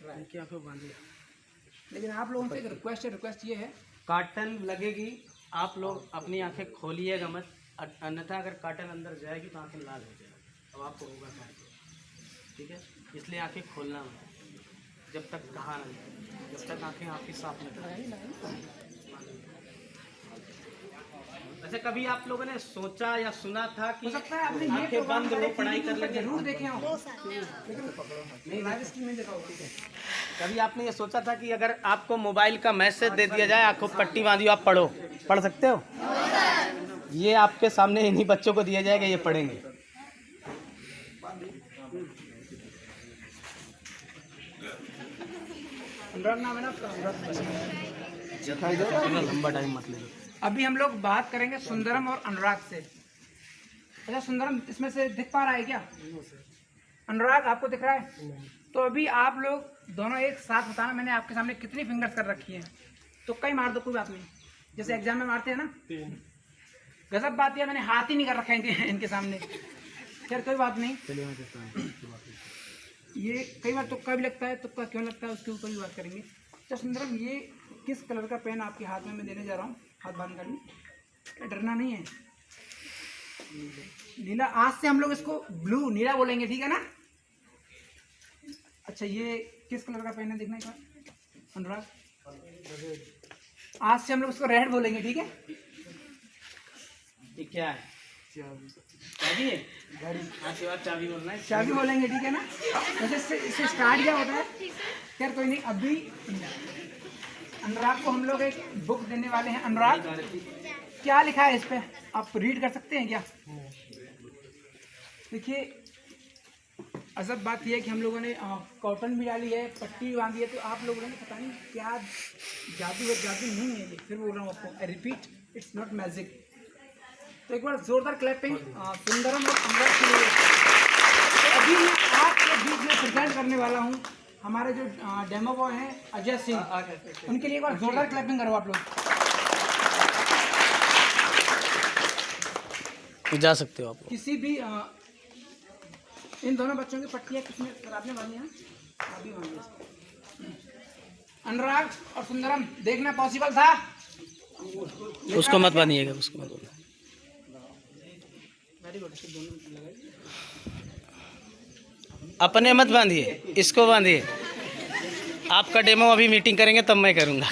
इनकी आंखों बांधी। लेकिन आप लोगों से रिक्वेस्ट ये है, काटन लगेगी, आप लोग अपनी आंखें खोलिएगा मत, अन्यथा अगर काटन अंदर जाएगी तो आंखें लाल हो जाएगी। अब आपको होगा क्या, ठीक है? इसलिए आंखें खोलना मत जब तक कहा ना जाए, जब तक आंखें आपकी साफ न करें। अच्छा, कभी आप लोगों ने सोचा या सुना था कि हो सकता है आपने ये आंखें बंद हो पढ़ाई कर लेंगे? जरूर देखे हो, नहीं लाइव स्ट्रीम में देखा हो, ठीक है। कभी आपने ये सोचा था कि अगर आपको मोबाइल का मैसेज दे दिया जाए, आंखों पट्टी बांधी, आप पढ़ो, पढ़ सकते हो? ये आपके सामने इन्हीं बच्चों को दिया जाएगा, ये पढ़ेंगे। लंबा टाइम मत ले। अभी हम लोग बात करेंगे सुंदरम और अनुराग से। अच्छा सुंदरम इसमें से दिख पा रहा है क्या? अनुराग आपको दिख रहा है? तो अभी आप लोग दोनों एक साथ बताना, मैंने आपके सामने कितनी फिंगर्स कर रखी हैं। तो कई मार दो, कोई बात नहीं, जैसे एग्जाम में मारते हैं ना। गजब बात है, मैंने हाथ ही नहीं कर रखा है इनके सामने। खैर कोई बात नहीं, ये कई बार तुक्का भी लगता है, तुक्का क्यों लगता है उसके ऊपर भी बात करेंगे। अच्छा सुंदरम, ये किस कलर का पेन आपके हाथ में मैं देने जा रहा हूँ? हाथ बांध कर ली, डरना नहीं है। नीला, आज से हम लोग इसको ब्लू नीला बोलेंगे, ठीक है ना? अच्छा ये किस कलर का पेन है, देखना एक बार अनुराग। आज से हम लोग उसको रेड बोलेंगे, ठीक है? ये क्या है? चाबी है? घड़ी। आज के बाद चाबी बोलना है, चाबी बोलेंगे, ठीक है ना? वैसे इससे स्टार्ट क्या होता है? खैर कोई नहीं, अभी अनुराग को हम लोग एक बुक देने वाले हैं। अनुराग क्या लिखा है इस पे, आप रीड कर सकते हैं क्या? देखिए अजब बात यह है कि हम लोगों ने कॉटन भी डाली है, पट्टी भी बांधी है, तो आप लोगों ने पता नहीं क्या जादू है। जादू नहीं है ये, फिर बोल रहा हूँ आपको, I repeat, it's not magic. तो एक बार जोरदार क्लैपिंग सुंदरम और अनुराग के लिए। तो अभी मैं आपके बीच में प्रेजेंट करने वाला हूँ हमारे जो डेमो बॉय हैं अजय सिंह, उनके लिए एक बार जोरदार क्लैपिंग करो आप लोग। जा सकते हो आप। किसी भी इन दोनों बच्चों की पट्टियाँ किसने आपने बांधी हैं? अभी बांधी। अनुराग और सुंदरम, देखना पॉसिबल था? उसको मत बांधिएगा, उसको मत बांधिएगा। अपने मत बांधिए, इसको बांधिए। आपका डेमो अभी मीटिंग करेंगे तब मैं करूँगा।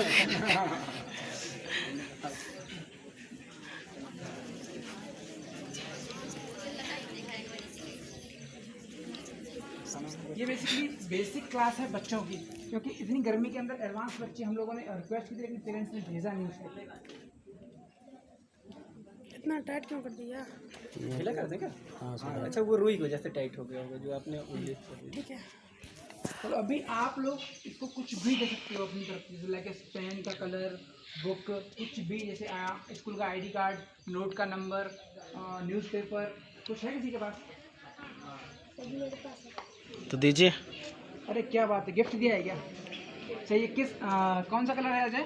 ये बेसिकली बेसिक क्लास है बच्चों की, क्योंकि इतनी गर्मी के अंदर एडवांस बच्चे हम लोगों ने रिक्वेस्ट की थी, लेकिन पेरेंट्स ने भेजा नहीं उसको। इतना टाइट क्यों कर दिया? ढीला कर देगा? हाँ, अच्छा वो रुई की वजह से टाइट हो गया होगा, जो आपने उल्लेख किया। ठीक है, तो अभी आप लोग इसको कुछ भी दे सकते हो अपनी तरफ से, लाइक पेन का कलर, बुक, कुछ भी, जैसे स्कूल का आईडी कार्ड, नोट का नंबर, न्यूज़पेपर, कुछ है किसी के पास? तो दीजिए। अरे क्या बात है, गिफ्ट दिया है क्या? सही है। कौन सा कलर है अजय?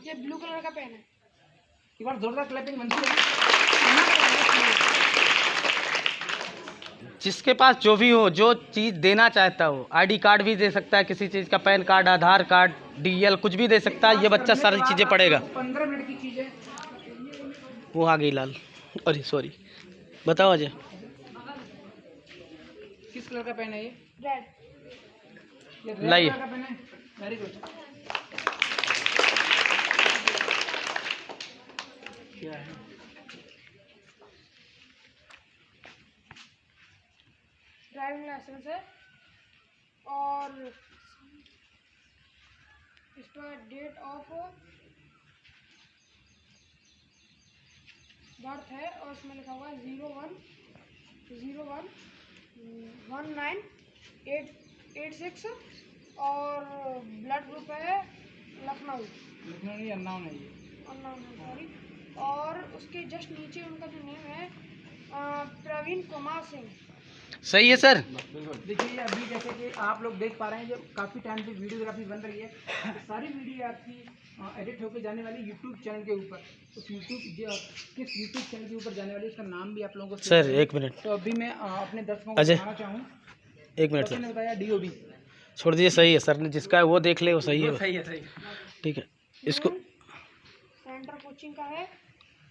ये ब्लू कलर का पेन है। एक बार जोरदार क्लैपिंग बनती है। जिसके पास जो भी हो, जो चीज़ देना चाहता हो, आईडी कार्ड भी दे सकता है, किसी चीज़ का पैन कार्ड, आधार कार्ड, डीएल, कुछ भी दे सकता है। ये बच्चा सारी चीज़ें पढ़ेगा। 15 मिनट की चीज़ है। वो आ गई लाल, अरे सॉरी, बताओ अजय। किस कलर का पेन है ये? रेड। लाइए। कलर का पेन है, वेरी गुड। क्या है? ड्राइविंग लाइसेंस है और इस पर डेट ऑफ बर्थ है, और इसमें लिखा हुआ है 01/19/86 और ब्लड ग्रुप है लखनऊ। लखनऊ नहीं, अन्नाव नहीं है। सॉरी। और उसके जस्ट नीचे उनका जो नेम है प्रवीण कुमार सिंह। सही है सर। देखिए अभी जैसे कि आप लोग देख पा रहे हैं, जब काफ़ी टाइम से वीडियोग्राफी बन रही है, तो सारी वीडियो आपकी एडिट होकर जाने वाली यूट्यूब चैनल के ऊपर। उस किस यूट्यूब चैनल के ऊपर जाने वाली, उसका नाम भी आप लोगों को सर एक मिनट। तो अभी मैं अपने दर्शकों को अजय बताना चाहूँ। 1 मिनट सर। बताया DOB। छोड़ दीजिए, सही है सर ने जिसका है वो देख ले, वो सही है। सही है, सही है। ठीक है, इसको सेंटर कोचिंग का है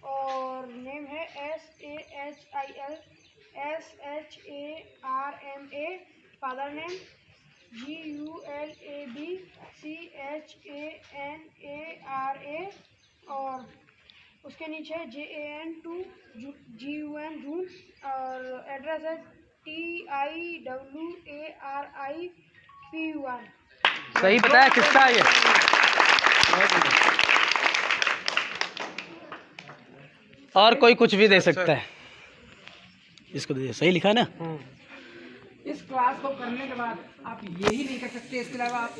और नेम है SAHILSHARMA। फादर नेम GULABCHANARA और उसके नीचे JAN2 GUN जून और एड्रेस है TIWARIPUR। सही बताया, किसका है ये? और कोई कुछ भी दे सकता है, इसको दे, सही लिखा है ना। इस क्लास को करने के बाद आप यही नहीं कर सकते, इसके अलावा आप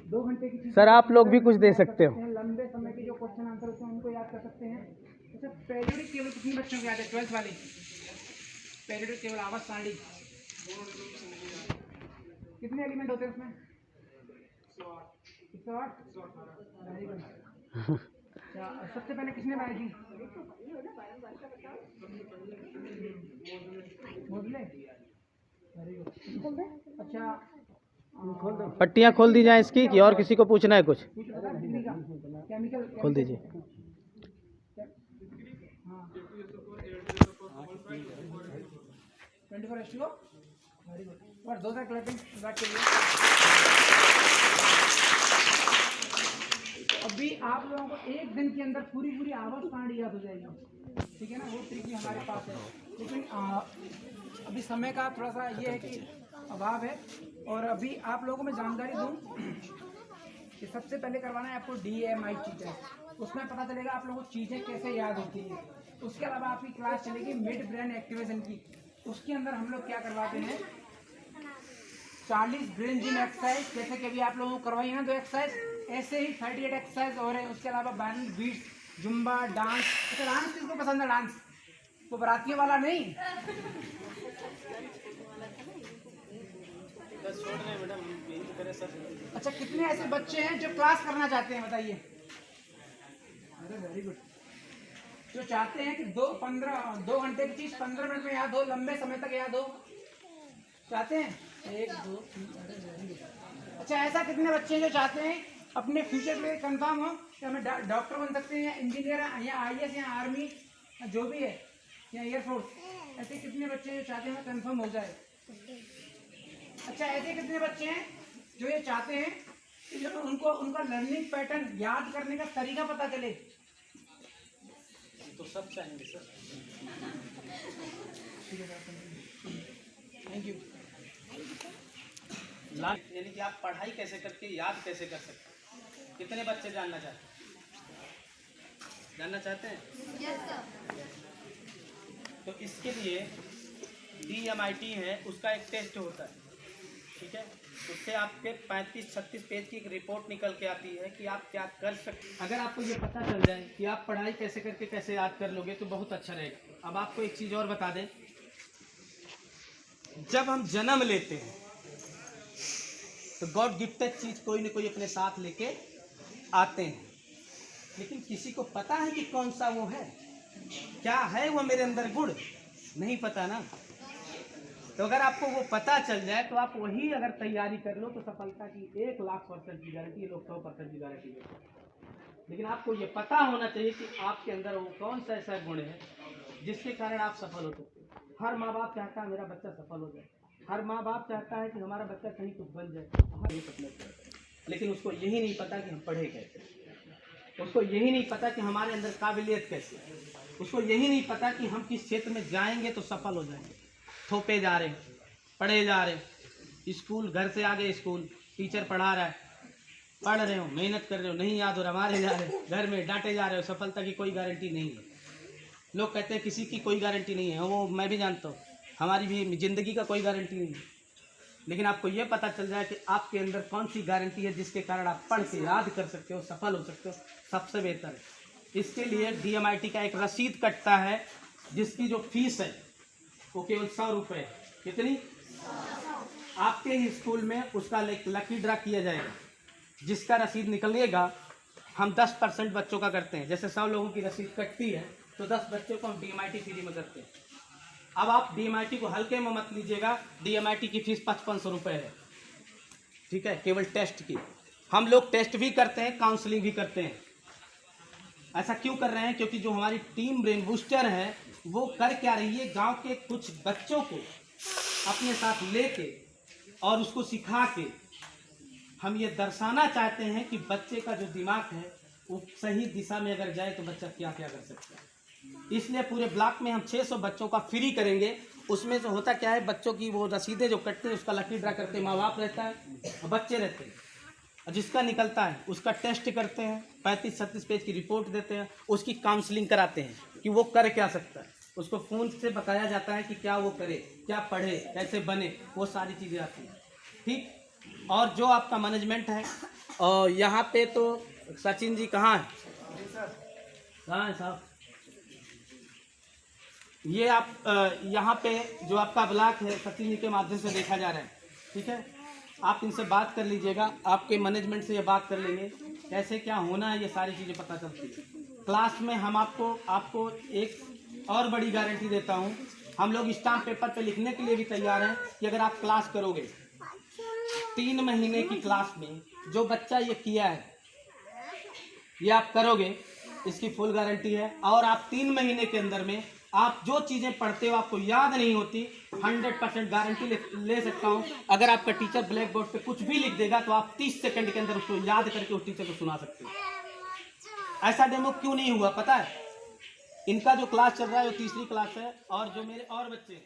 2 घंटे की सर आप लोग भी कुछ दे सकते हो। लंबे समय के जो क्वेश्चन आंसर होते हैं उनको याद कर सकते हैं। अच्छा, पीरियोडिक टेबल कितने बच्चों को याद है? 12th वाली पीरियोडिक टेबल आवाज सारणी कितने एलिमेंट होते हैं उसमें? 108। Very good. सबसे पहले किसने बनाई थी? मोडले। Very good. अच्छा, पट्टियाँ खोल दी जाए इसकी, कि और किसी को पूछना है कुछ? केमिकल खोल दीजिए। हाँ 24:2। Very good. और 2 क्लैपिंग बैक के लिए। अभी आप लोगों को 1 दिन के अंदर पूरी आवाज सारणी याद हो जाएगी, ठीक है ना? वो ट्रिक भी हमारे पास है, लेकिन अभी समय का थोड़ा सा ये है कि अभाव है। और अभी आप लोगों को मैं जानकारी दूं कि सबसे पहले करवाना है आपको DMIT टेस्ट। उसमें पता चलेगा आप लोगों को चीज़ें कैसे याद होती हैं। उसके अलावा आपकी क्लास चलेगी मिड ब्रेन एक्टिवेशन की। उसके अंदर हम लोग क्या करवाते हैं, 40 ब्रेन जिम एक्सरसाइज, जैसे कि अभी आप लोगों को करवाई है ना 2 एक्सरसाइज, ऐसे ही 38 एक्सरसाइज और है। उसके अलावा बैलेंस बीट्स, जुम्बा, डांस। अच्छा, डांस किसको पसंद है? डांस वो बरातियों वाला नहीं। अच्छा, कितने ऐसे बच्चे हैं जो क्लास करना चाहते हैं, बताइए? अरे वेरी गुड। जो चाहते हैं कि 2 घंटे की चीज 15 मिनट में याद हो, लंबे समय तक याद हो, चाहते हैं? 1 2 3। अरे वेरी गुड। अच्छा, ऐसा कितने बच्चे हैं जो चाहते हैं अपने फ्यूचर के लिए कंफर्म हो कि हमें डॉक्टर बन सकते हैं, इंजीनियर या IAS या आर्मी जो भी है या एयरफोर्स? ऐसे कितने बच्चे हैं जो चाहते हैं कंफर्म हो जाए? अच्छा, ऐसे कितने बच्चे हैं जो ये चाहते हैं कि जो उनको उनका लर्निंग पैटर्न, याद करने का तरीका पता चले? तो सब चाहेंगे सर। Thank you. यानी कि आप पढ़ाई कैसे करके याद कैसे कर सकते हैं? कितने बच्चे जानना चाहते हैं? Yes sir. तो इसके लिए DMIT है, उसका एक टेस्ट होता है, ठीक है? उससे आपके 35-36 पेज की एक रिपोर्ट निकल के आती है कि आप क्या कर सकते। अगर आपको ये पता चल जाए कि आप पढ़ाई कैसे करके कैसे याद कर लोगे तो बहुत अच्छा रहेगा। अब आपको एक चीज़ और बता दें, जब हम जन्म लेते हैं तो गॉड गिफ्टेड चीज़ कोई न कोई अपने साथ लेके आते हैं, लेकिन किसी को पता है कि कौन सा वो है, क्या है वो मेरे अंदर गुण? नहीं पता ना। तो अगर आपको वो पता चल जाए तो आप वही अगर तैयारी कर लो तो सफलता की 1,00,000% की गारंटी, लोग 100% की गारंटी देते हैं। लेकिन आपको ये पता होना चाहिए कि आपके अंदर वो कौन सा ऐसा गुण है जिसके कारण आप सफल हो सकते हैं। हर माँ बाप चाहता है मेरा बच्चा सफल हो जाए, हर माँ बाप चाहता है कि हमारा बच्चा कहीं कुछ बन जाए, लेकिन उसको यही नहीं पता कि हम पढ़े कैसे, उसको यही नहीं पता कि हमारे अंदर काबिलियत कैसे, उसको यही नहीं पता कि हम किस क्षेत्र में जाएंगे तो सफल हो जाएंगे। थोपे जा रहे, पढ़े जा रहे, स्कूल घर से आगे स्कूल, टीचर पढ़ा रहा है, पढ़ रहे हो, मेहनत कर रहे हो, नहीं याद हो रहा, मारे जा रहे हो, घर में डांटे जा रहे हो, सफलता की कोई गारंटी नहीं है। लोग कहते हैं किसी की कोई गारंटी नहीं है, वो मैं भी जानता हूँ, हमारी भी ज़िंदगी का कोई गारंटी नहीं है। लेकिन आपको ये पता चल जाए कि आपके अंदर कौन सी गारंटी है जिसके कारण आप पढ़ के याद कर सकते हो, सफल हो सकते हो, सबसे बेहतर है। इसके लिए DMIT का एक रसीद कटता है जिसकी जो फीस है वो केवल 100 रुपये। कितनी? आपके ही स्कूल में उसका लकी ड्रा किया जाएगा, जिसका रसीद निकलेगा हम 10% बच्चों का करते हैं। जैसे 100 लोगों की रसीद कटती है तो 10 बच्चों को हम DMIT फ्री में करते हैं। अब आप DMIT को हल्के में मत लीजिएगा, DMIT की फीस 5500 रुपये है, ठीक है, केवल टेस्ट की। हम लोग टेस्ट भी करते हैं, काउंसलिंग भी करते हैं। ऐसा क्यों कर रहे हैं? क्योंकि जो हमारी टीम ब्रेन बूस्टर है वो कर क्या रही है, गांव के कुछ बच्चों को अपने साथ लेके और उसको सिखा के हम ये दर्शाना चाहते हैं कि बच्चे का जो दिमाग है वो सही दिशा में अगर जाए तो बच्चा क्या क्या कर सकता है। इसलिए पूरे ब्लॉक में हम 600 बच्चों का फ्री करेंगे। उसमें से होता क्या है, बच्चों की वो रसीदें जो कटते हैं उसका लकी ड्रा करते हैं, माँ बाप रहता है, बच्चे रहते हैं, और जिसका निकलता है उसका टेस्ट करते हैं, 35-36 पेज की रिपोर्ट देते हैं, उसकी काउंसलिंग कराते हैं कि वो कर क्या सकता है। उसको फ़ोन से बताया जाता है कि क्या वो करे, क्या पढ़े, कैसे बने, वो सारी चीज़ें आती हैं। ठीक। और जो आपका मैनेजमेंट है, और यहाँ पे तो सचिन जी कहाँ है? कहाँ है साहब? ये आप यहाँ पे जो आपका ब्लॉक है सचिन जी के माध्यम से देखा जा रहा है। ठीक है, आप इनसे बात कर लीजिएगा, आपके मैनेजमेंट से ये बात कर लेंगे कैसे क्या होना है, ये सारी चीज़ें पता चलती है। क्लास में हम आपको एक और बड़ी गारंटी देता हूँ, हम लोग स्टाम्प पेपर पे लिखने के लिए भी तैयार हैं कि अगर आप क्लास करोगे 3 महीने की क्लास में जो बच्चा ये किया है ये आप करोगे, इसकी फुल गारंटी है। और आप 3 महीने के अंदर में आप जो चीज़ें पढ़ते हो आपको याद नहीं होती, 100% गारंटी ले सकता हूँ। अगर आपका टीचर ब्लैक बोर्ड पे कुछ भी लिख देगा तो आप 30 सेकंड के अंदर उसको याद करके उस टीचर को सुना सकते हो। ऐसा डेमो क्यों नहीं हुआ पता है? इनका जो क्लास चल रहा है वो तीसरी क्लास है, और जो मेरे और बच्चे